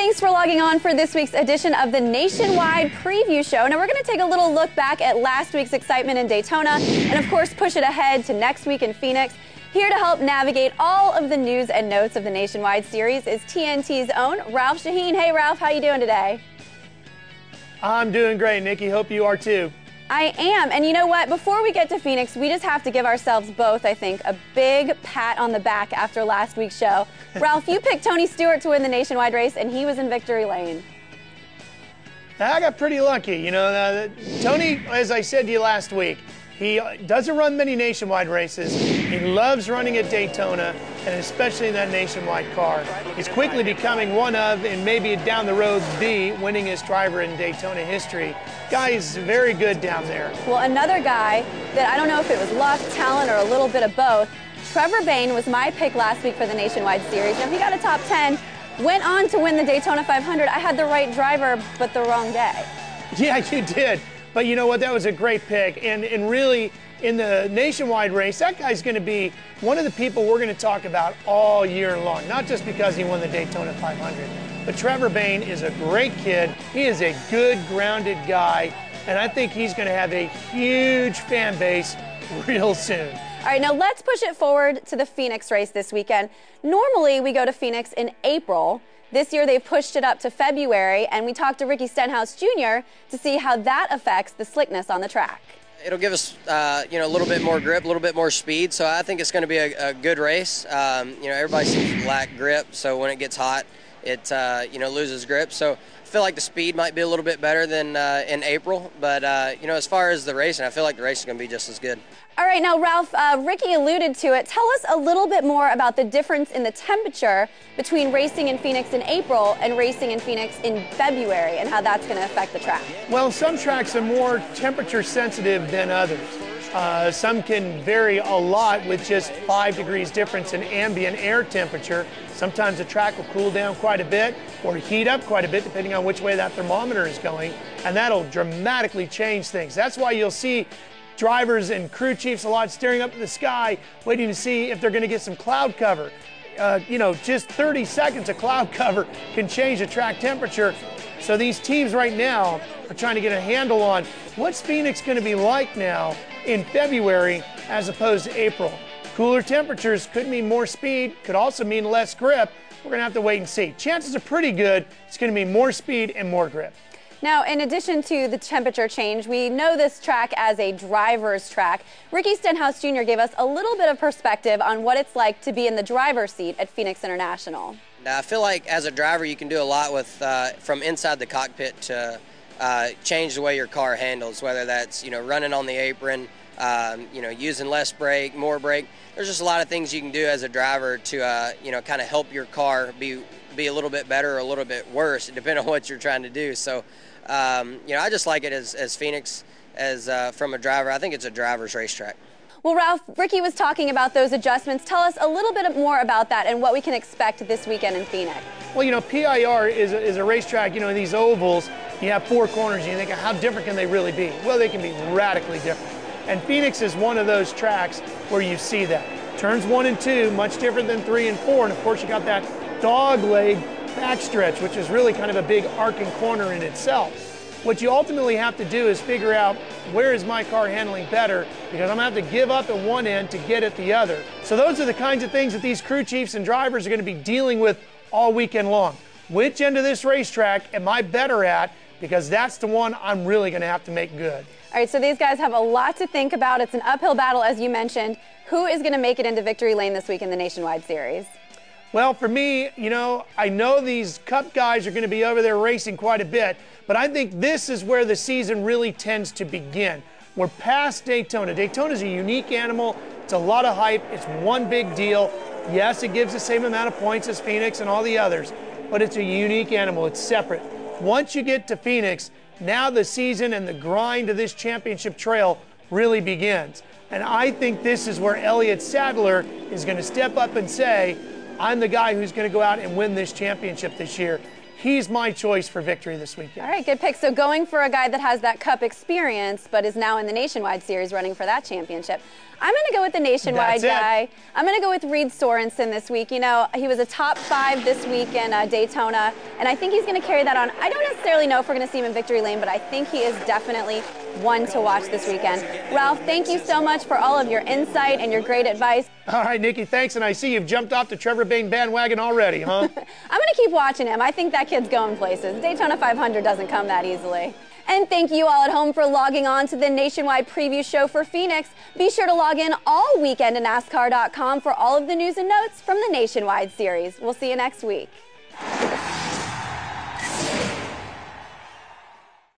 Thanks for logging on for this week's edition of the Nationwide Preview Show. Now, we're going to take a little look back at last week's excitement in Daytona and, of course, push it ahead to next week in Phoenix. Here to help navigate all of the news and notes of the Nationwide Series is TNT's own Ralph Shaheen. Hey, Ralph, how you doing today? I'm doing great, Nikki. Hope you are too. I am. And you know what? Before we get to Phoenix, we just have to give ourselves both, I think, a big pat on the back after last week's show. Ralph, you picked Tony Stewart to win the Nationwide race, and he was in victory lane. I got pretty lucky. You know, Tony, as I said to you last week, he doesn't run many Nationwide races. He loves running at Daytona, and especially in that Nationwide car. He's quickly becoming one of, and maybe down the road, the winningest driver in Daytona history. Guy is very good down there. Well, another guy that I don't know if it was luck, talent, or a little bit of both, Trevor Bayne was my pick last week for the Nationwide Series. Now, he got a top 10, went on to win the Daytona 500. I had the right driver, but the wrong day. Yeah, you did. But you know what? That was a great pick. And really, in the Nationwide race, that guy's going to be one of the people we're going to talk about all year long. Not just because he won the Daytona 500. But Trevor Bayne is a great kid. He is a good, grounded guy. And I think he's going to have a huge fan base real soon. All right, now let's push it forward to the Phoenix race this weekend. Normally, we go to Phoenix in April. This year, they've pushed it up to February, and we talked to Ricky Stenhouse Jr. to see how that affects the slickness on the track. It'll give us, a little bit more grip, a little bit more speed, so I think it's going to be a good race. Everybody seems to lack grip, so when it gets hot, it, loses grip. So I feel like the speed might be a little bit better than in April, but, as far as the racing, I feel like the race is going to be just as good. All right, now, Ralph, Ricky alluded to it. Tell us a little bit more about the difference in the temperature between racing in Phoenix in April and racing in Phoenix in February and how that's going to affect the track. Well, some tracks are more temperature sensitive than others. Some can vary a lot with just 5 degrees difference in ambient air temperature. Sometimes the track will cool down quite a bit or heat up quite a bit depending on which way that thermometer is going, and that'll dramatically change things. That's why you'll see drivers and crew chiefs a lot staring up at the sky, waiting to see if they're going to get some cloud cover. Just 30 seconds of cloud cover can change the track temperature. So these teams right now are trying to get a handle on what's Phoenix going to be like now in February as opposed to April. Cooler temperatures could mean more speed, could also mean less grip. We're going to have to wait and see. Chances are pretty good it's going to be more speed and more grip. Now, in addition to the temperature change, we know this track as a driver's track. Ricky Stenhouse Jr. gave us a little bit of perspective on what it's like to be in the driver's seat at Phoenix International. Now, I feel like as a driver, you can do a lot with from inside the cockpit to change the way your car handles, whether that's, running on the apron, using less brake, more brake. There's just a lot of things you can do as a driver to, kind of help your car be a little bit better or a little bit worse, depending on what you're trying to do. So, I just like it as Phoenix, as from a driver. I think it's a driver's racetrack. Well, Ralph, Ricky was talking about those adjustments. Tell us a little bit more about that and what we can expect this weekend in Phoenix. Well, PIR is a racetrack, in these ovals, you have 4 corners, and you think, how different can they really be? Well, they can be radically different. And Phoenix is one of those tracks where you see that. Turns 1 and 2, much different than 3 and 4, and of course you got that dog leg backstretch, which is really kind of a big arcing corner in itself. What you ultimately have to do is figure out, where is my car handling better, because I'm going to have to give up at one end to get at the other. So those are the kinds of things that these crew chiefs and drivers are going to be dealing with all weekend long. Which end of this racetrack am I better at, because that's the one I'm really going to have to make good. All right, so these guys have a lot to think about. It's an uphill battle, as you mentioned. Who is going to make it into victory lane this week in the Nationwide Series? Well, for me, I know these Cup guys are going to be over there racing quite a bit, but I think this is where the season really tends to begin. We're past Daytona. Daytona's a unique animal. It's a lot of hype. It's one big deal. Yes, it gives the same amount of points as Phoenix and all the others, but it's a unique animal. It's separate. Once you get to Phoenix, now the season and the grind of this championship trail really begins. And I think this is where Elliott Sadler is going to step up and say, I'm the guy who's going to go out and win this championship this year. He's my choice for victory this weekend. All right, good pick. So going for a guy that has that Cup experience, but is now in the Nationwide Series running for that championship. I'm going to go with the Nationwide guy. I'm going to go with Reed Sorensen this week. You know, he was a top 5 this week in Daytona, and I think he's going to carry that on. I don't necessarily know if we're going to see him in victory lane, but I think he is definitely one to watch this weekend. Ralph, thank you so much for all of your insight and your great advice. All right, Nikki, thanks, and I see you've jumped off the Trevor Bayne bandwagon already, huh? I'm going to keep watching him. I think that kid's going places. Daytona 500 doesn't come that easily. And thank you all at home for logging on to the Nationwide Preview Show for Pheonix. Be sure to log in all weekend to NASCAR.com for all of the news and notes from the Nationwide Series. We'll see you next week.